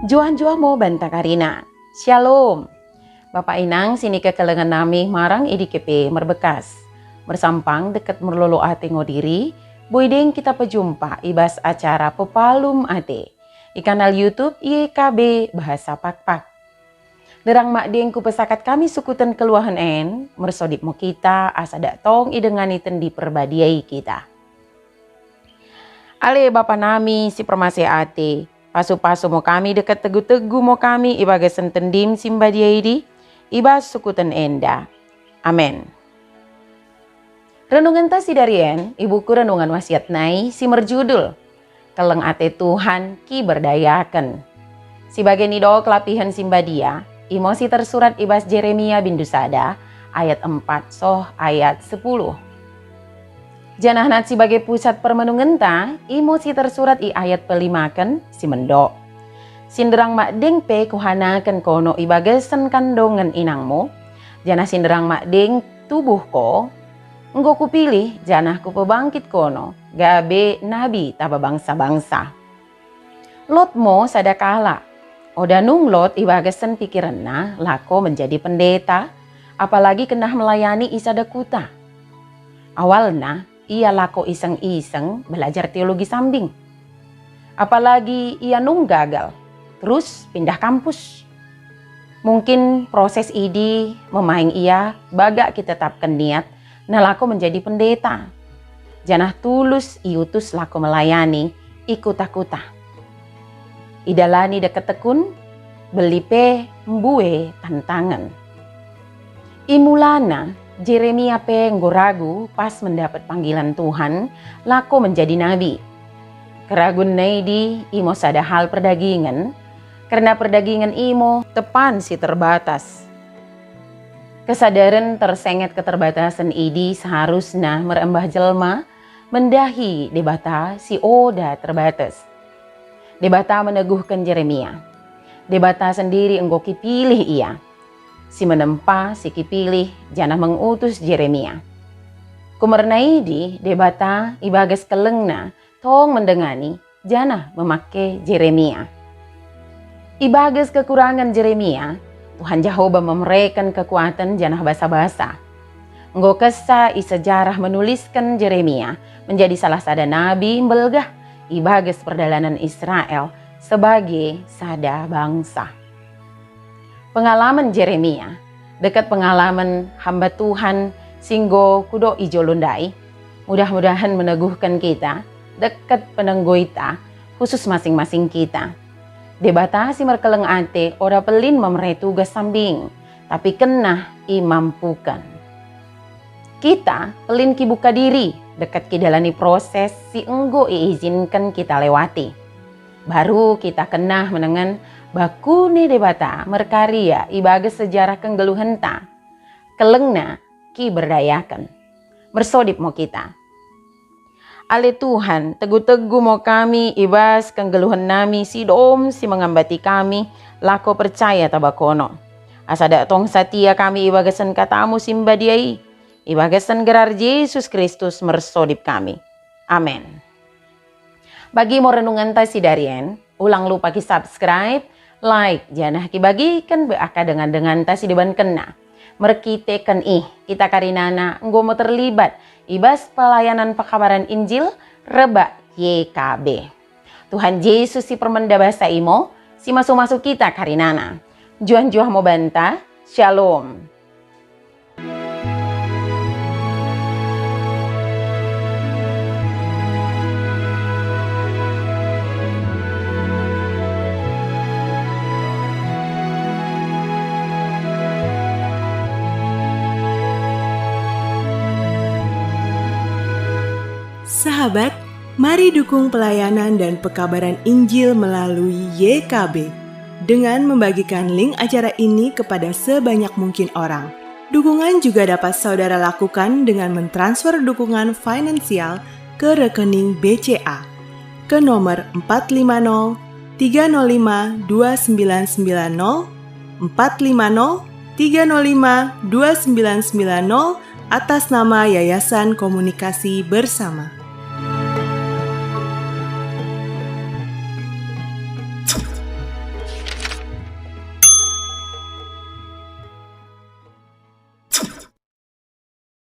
Juan mo banta Karina. Shalom. Bapak inang sini kekelengan nami marang idikepe merbekas. Mersampang dekat merlolo ate ngodiri, boydeng kita pejumpa ibas acara pepalum ate. Di kanal YouTube YKB Bahasa Pakpak. Derang mak deng ku pesakat kami sukutan keluahan en, mersodip mo kita asa datong idengani tendi perbadiai kita. Ale bapa nami si permase ate, pasu-pasu mo kami dekat tegu-tegu mo kami ibaga sentendim simbadiai di, ibas sukutan enda. Amen. Renungan tasi darien, ibuku renungan wasiat nai si merjudul, Keleng ate Tuhan ki berdayakan. Sebagai nido kelapihan simbadia, emosi tersurat ibas Jeremia bin Dusada, ayat 4 soh ayat 10. Janah nat sebagai pusat permenungan ta, emosi tersurat i ayat pelimakan si mendok. Sinderang mak deng pe kuhanakan kono ibagasan kandongan inangmu, janah sinderang mak deng tubuh ko, enggo kupilih janah ku pebangkit kono, gabe nabi taba bangsa-bangsa. Lot mo sadakala, odanung lot ibagasan pikiranna lako menjadi pendeta, apalagi kenah melayani isadakuta. Awalna, ia lako iseng-iseng belajar teologi sambing. Apalagi ia nung gagal, terus pindah kampus. Mungkin proses ini memaing ia baga kita tetapkan niat na lako menjadi pendeta. Janah tulus iutus lako melayani ikuta-kuta. Idalani deket tekun, belipe mbue tantangan. Imulana Jeremia pe ragu pas mendapat panggilan Tuhan, lako menjadi nabi. Keragun naidi imo sada hal perdagingan, karena perdagingan imo tepan si terbatas. Kesadaran tersengat keterbatasan idi seharusnya merembah jelma, mendahi debata si oda terbatas. Debata meneguhkan Jeremia. Debata sendiri enggo kipilih ia. Si menempa, si kipilih, janah mengutus Jeremia. Kumernai di debata ibagas kelengna, tong mendengani, janah memakai Jeremia. Ibagas kekurangan Jeremia, Tuhan Jehovah memberikan kekuatan janah basa-basa. Enggo kesa sejarah menuliskan Jeremia menjadi salah sada nabi belgah ibagas perjalanan Israel sebagai sada bangsa. Pengalaman Jeremia, dekat pengalaman hamba Tuhan singgo kudo ijo lundai, mudah-mudahan meneguhkan kita, dekat penenggoita, khusus masing-masing kita. Debatasi merkeleng ate, ora pelin memerai tugas sambing, tapi kena imampukan. Kita pelin ki buka diri, dekat ki dalani proses si enggo iizinkan kita lewati. Baru kita kena menengan bakune debata merkarya ibagas sejarah kenggeluhan ta. Kelengna ki berdayakan. Bersodip mo kita. Ale Tuhan, tegu-tegu mo kami ibas kenggeluhan nami si dom si mengambati kami lako percaya tabakono. Asada tong satia kami ibagasan katamu simbadiai. Ibagasan gerar Yesus Kristus mersodip kami. Amin. Bagi mo renungan ta si darien, ulang lupa ki subscribe, like, janah ki bagikan beaka dengan ta si deban kena. Merkitekan kita karinana enggo mo terlibat ibas pelayanan pekabaran Injil reba YKB. Tuhan Yesus si permenda bahasa imo, si masuk-masuk kita karinana. Juan mo banta, shalom. Sahabat, mari dukung pelayanan dan pekabaran Injil melalui YKB dengan membagikan link acara ini kepada sebanyak mungkin orang. Dukungan juga dapat saudara lakukan dengan mentransfer dukungan finansial ke rekening BCA ke nomor 450 305 2990 450 305 2990 atas nama Yayasan Komunikasi Bersama.